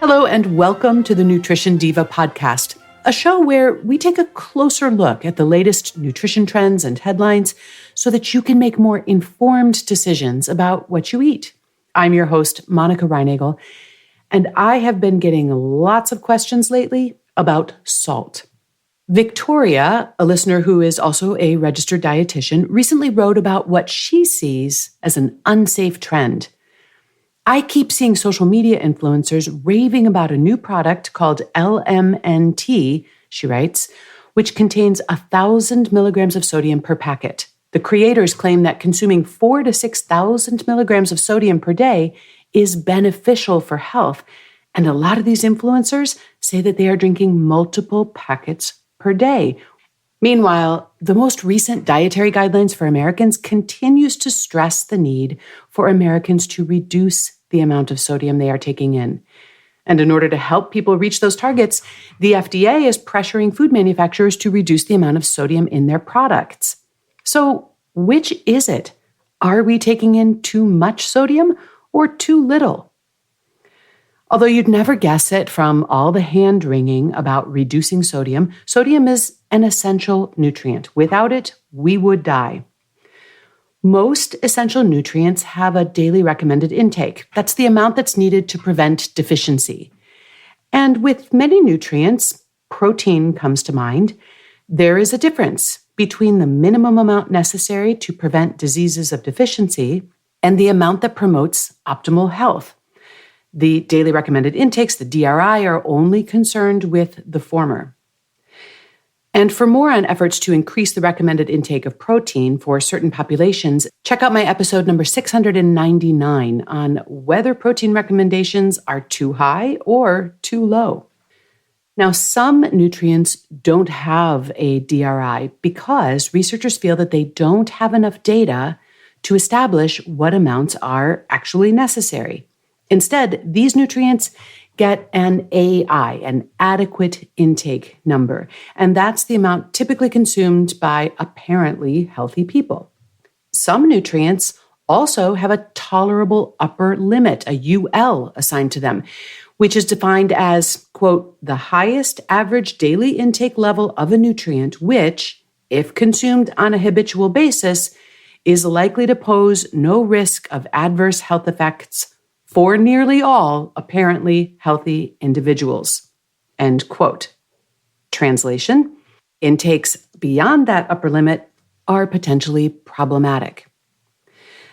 Hello, and welcome to the Nutrition Diva podcast, a show where we take a closer look at the latest nutrition trends and headlines so that you can make more informed decisions about what you eat. I'm your host, Monica Reinagel, and I have been getting lots of questions lately about salt. Victoria, a listener who is also a registered dietitian, recently wrote about what she sees as an unsafe trend. I keep seeing social media influencers raving about a new product called LMNT, she writes, which contains 1,000 milligrams of sodium per packet. The creators claim that consuming 4,000 to 6,000 milligrams of sodium per day is beneficial for health, and a lot of these influencers say that they are drinking multiple packets per day. Meanwhile, the most recent dietary guidelines for Americans continues to stress the need for Americans to reduce the amount of sodium they are taking in. And in order to help people reach those targets, the FDA is pressuring food manufacturers to reduce the amount of sodium in their products. So, which is it? Are we taking in too much sodium or too little? Although you'd never guess it from all the hand-wringing about reducing sodium, sodium is an essential nutrient. Without it, we would die. Most essential nutrients have a daily recommended intake. That's the amount that's needed to prevent deficiency. And with many nutrients, protein comes to mind, there is a difference between the minimum amount necessary to prevent diseases of deficiency and the amount that promotes optimal health. The daily recommended intakes, the DRI, are only concerned with the former. And for more on efforts to increase the recommended intake of protein for certain populations, check out my episode number 699 on whether protein recommendations are too high or too low. Now, some nutrients don't have a DRI because researchers feel that they don't have enough data to establish what amounts are actually necessary. Instead, these nutrients get an AI, an adequate intake number, and that's the amount typically consumed by apparently healthy people. Some nutrients also have a tolerable upper limit, a UL, assigned to them, which is defined as, quote, the highest average daily intake level of a nutrient which, if consumed on a habitual basis, is likely to pose no risk of adverse health effects for nearly all apparently healthy individuals, end quote. Translation, intakes beyond that upper limit are potentially problematic.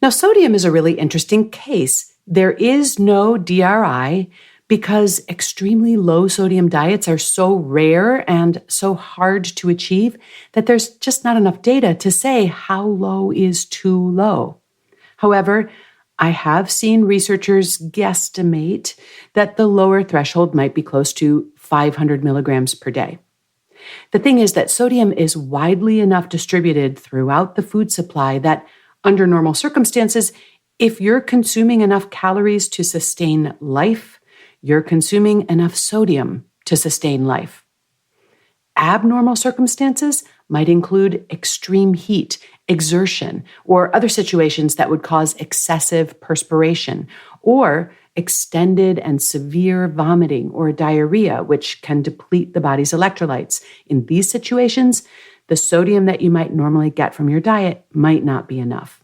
Now, sodium is a really interesting case. There is no DRI because extremely low sodium diets are so rare and so hard to achieve that there's just not enough data to say how low is too low. However, I have seen researchers guesstimate that the lower threshold might be close to 500 milligrams per day. The thing is that sodium is widely enough distributed throughout the food supply that under normal circumstances, if you're consuming enough calories to sustain life, you're consuming enough sodium to sustain life. Abnormal circumstances might include extreme heat, exertion, or other situations that would cause excessive perspiration, or extended and severe vomiting or diarrhea, which can deplete the body's electrolytes. In these situations, the sodium that you might normally get from your diet might not be enough.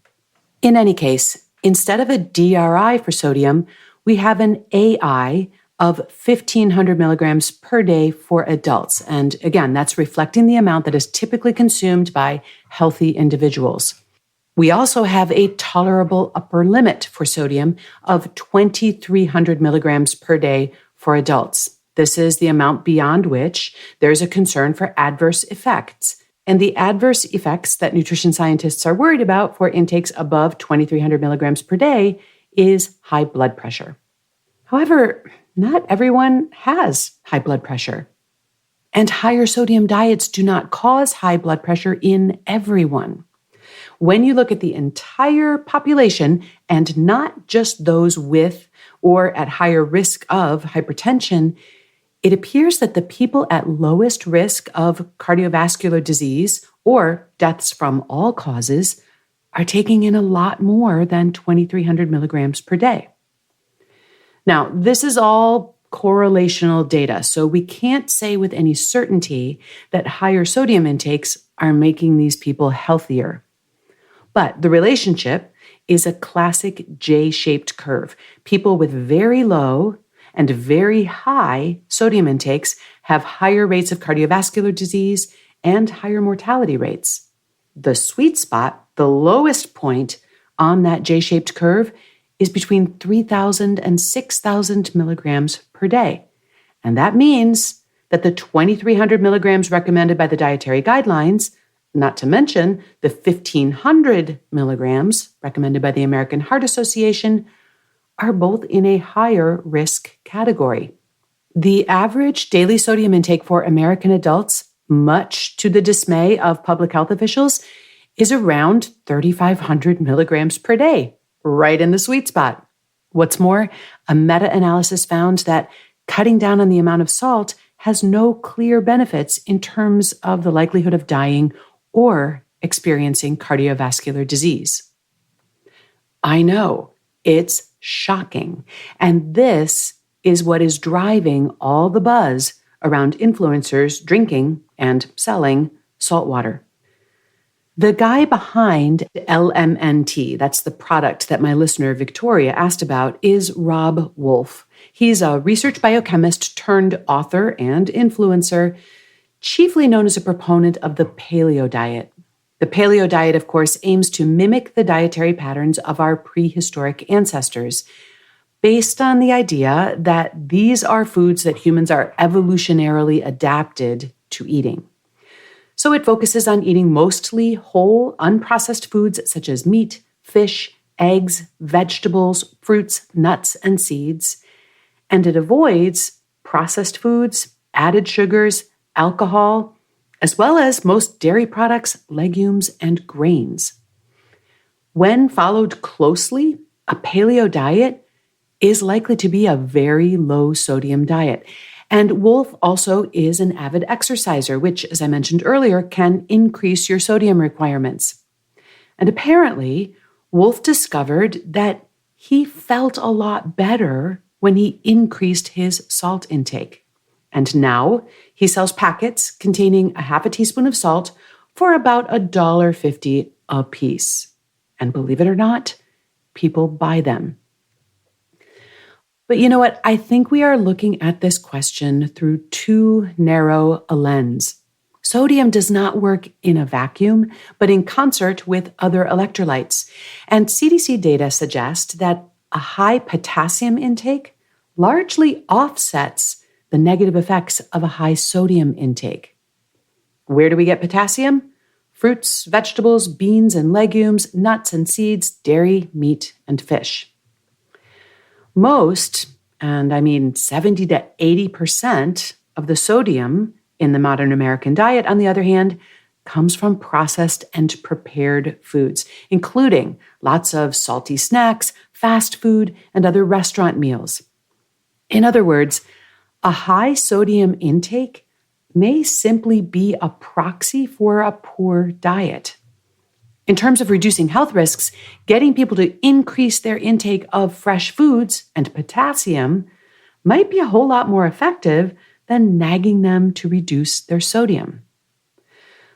In any case, instead of a DRI for sodium, we have an AI of 1,500 milligrams per day for adults. And again, that's reflecting the amount that is typically consumed by healthy individuals. We also have a tolerable upper limit for sodium of 2,300 milligrams per day for adults. This is the amount beyond which there's a concern for adverse effects. And the adverse effects that nutrition scientists are worried about for intakes above 2,300 milligrams per day is high blood pressure. However, not everyone has high blood pressure. And higher sodium diets do not cause high blood pressure in everyone. When you look at the entire population and not just those with or at higher risk of hypertension, it appears that the people at lowest risk of cardiovascular disease or deaths from all causes are taking in a lot more than 2,300 milligrams per day. Now, this is all correlational data, so we can't say with any certainty that higher sodium intakes are making these people healthier. But the relationship is a classic J-shaped curve. People with very low and very high sodium intakes have higher rates of cardiovascular disease and higher mortality rates. The sweet spot, the lowest point on that J-shaped curve, is between 3,000 and 6,000 milligrams per day. And that means that the 2,300 milligrams recommended by the dietary guidelines, not to mention the 1,500 milligrams recommended by the American Heart Association, are both in a higher risk category. The average daily sodium intake for American adults, much to the dismay of public health officials, is around 3,500 milligrams per day, right in the sweet spot. What's more, a meta-analysis found that cutting down on the amount of salt has no clear benefits in terms of the likelihood of dying or experiencing cardiovascular disease. I know, it's shocking. And this is what is driving all the buzz around influencers drinking and selling salt water. The guy behind LMNT, that's the product that my listener Victoria asked about, is Robb Wolf. He's a research biochemist turned author and influencer, chiefly known as a proponent of the paleo diet. The paleo diet, of course, aims to mimic the dietary patterns of our prehistoric ancestors, based on the idea that these are foods that humans are evolutionarily adapted to eating. So it focuses on eating mostly whole, unprocessed foods such as meat, fish, eggs, vegetables, fruits, nuts, and seeds. And it avoids processed foods, added sugars, alcohol, as well as most dairy products, legumes, and grains. When followed closely, a paleo diet is likely to be a very low sodium diet. And Wolf also is an avid exerciser, which, as I mentioned earlier, can increase your sodium requirements. And apparently, Wolf discovered that he felt a lot better when he increased his salt intake. And now he sells packets containing a half a teaspoon of salt for about $1.50 a piece. And believe it or not, people buy them. But you know what? I think we are looking at this question through too narrow a lens. Sodium does not work in a vacuum, but in concert with other electrolytes. And CDC data suggest that a high potassium intake largely offsets the negative effects of a high sodium intake. Where do we get potassium? Fruits, vegetables, beans and legumes, nuts and seeds, dairy, meat, and fish. Most, and I mean 70 to 80% of the sodium in the modern American diet, on the other hand, comes from processed and prepared foods, including lots of salty snacks, fast food, and other restaurant meals. In other words, a high sodium intake may simply be a proxy for a poor diet. In terms of reducing health risks, getting people to increase their intake of fresh foods and potassium might be a whole lot more effective than nagging them to reduce their sodium.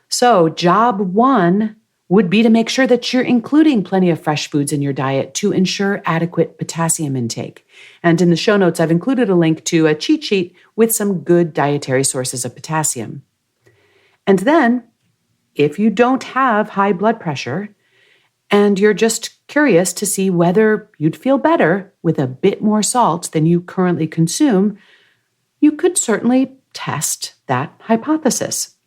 So, job one would be to make sure that you're including plenty of fresh foods in your diet to ensure adequate potassium intake. And in the show notes, I've included a link to a cheat sheet with some good dietary sources of potassium. And then, if you don't have high blood pressure and you're just curious to see whether you'd feel better with a bit more salt than you currently consume, you could certainly test that hypothesis.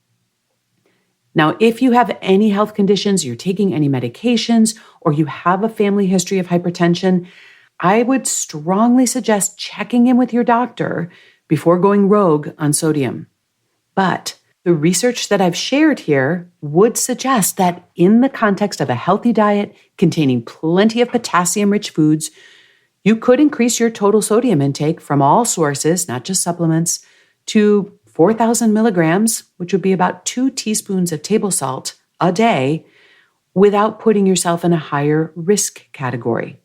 Now, if you have any health conditions, you're taking any medications, or you have a family history of hypertension, I would strongly suggest checking in with your doctor before going rogue on sodium. But the research that I've shared here would suggest that in the context of a healthy diet containing plenty of potassium-rich foods, you could increase your total sodium intake from all sources, not just supplements, to 4,000 milligrams, which would be about 2 teaspoons of table salt a day, without putting yourself in a higher risk category.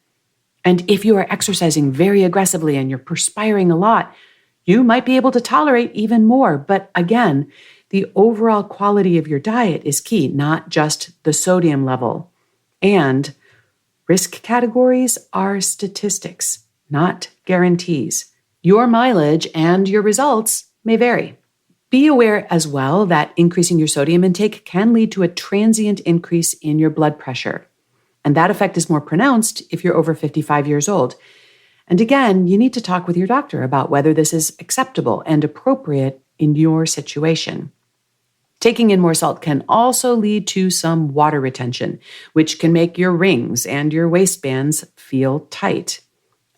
And if you are exercising very aggressively and you're perspiring a lot, You might be able to tolerate even more, but again, the overall quality of your diet is key, not just the sodium level. And risk categories are statistics, not guarantees. Your mileage and your results may vary. Be aware as well that increasing your sodium intake can lead to a transient increase in your blood pressure. And that effect is more pronounced if you're over 55 years old. And again, you need to talk with your doctor about whether this is acceptable and appropriate in your situation. Taking in more salt can also lead to some water retention, which can make your rings and your waistbands feel tight.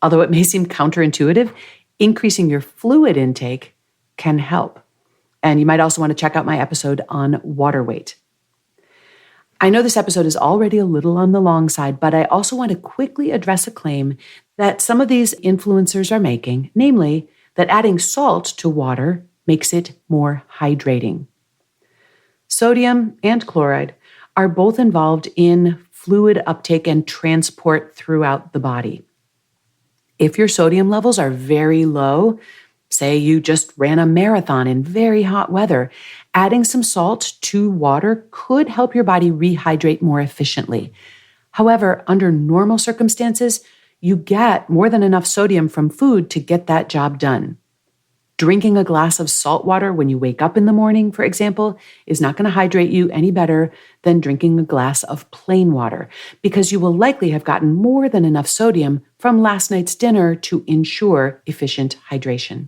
Although it may seem counterintuitive, increasing your fluid intake can help. And you might also want to check out my episode on water weight. I know this episode is already a little on the long side, but I also want to quickly address a claim that some of these influencers are making, namely that adding salt to water makes it more hydrating. Sodium and chloride are both involved in fluid uptake and transport throughout the body. If your sodium levels are very low, say you just ran a marathon in very hot weather, adding some salt to water could help your body rehydrate more efficiently. However, under normal circumstances, you get more than enough sodium from food to get that job done. Drinking a glass of salt water when you wake up in the morning, for example, is not going to hydrate you any better than drinking a glass of plain water, because you will likely have gotten more than enough sodium from last night's dinner to ensure efficient hydration.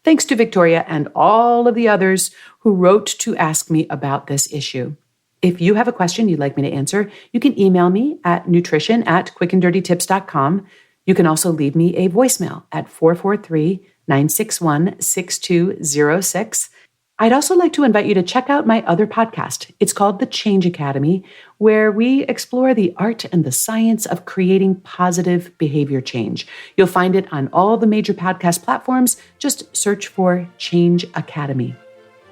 Thanks to Victoria and all of the others who wrote to ask me about this issue. If you have a question you'd like me to answer, you can email me at nutrition@quickanddirtytips.com. You can also leave me a voicemail at 443-961-6206. I'd also like to invite you to check out my other podcast. It's called The Change Academy, where we explore the art and the science of creating positive behavior change. You'll find it on all the major podcast platforms. Just search for Change Academy.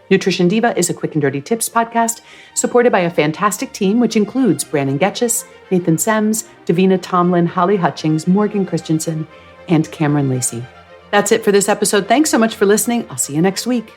Nutrition Diva is a Quick and Dirty Tips podcast supported by a fantastic team, which includes Brandon Getchis, Nathan Sems, Davina Tomlin, Holly Hutchings, Morgan Christensen, and Cameron Lacey. That's it for this episode. Thanks so much for listening. I'll see you next week.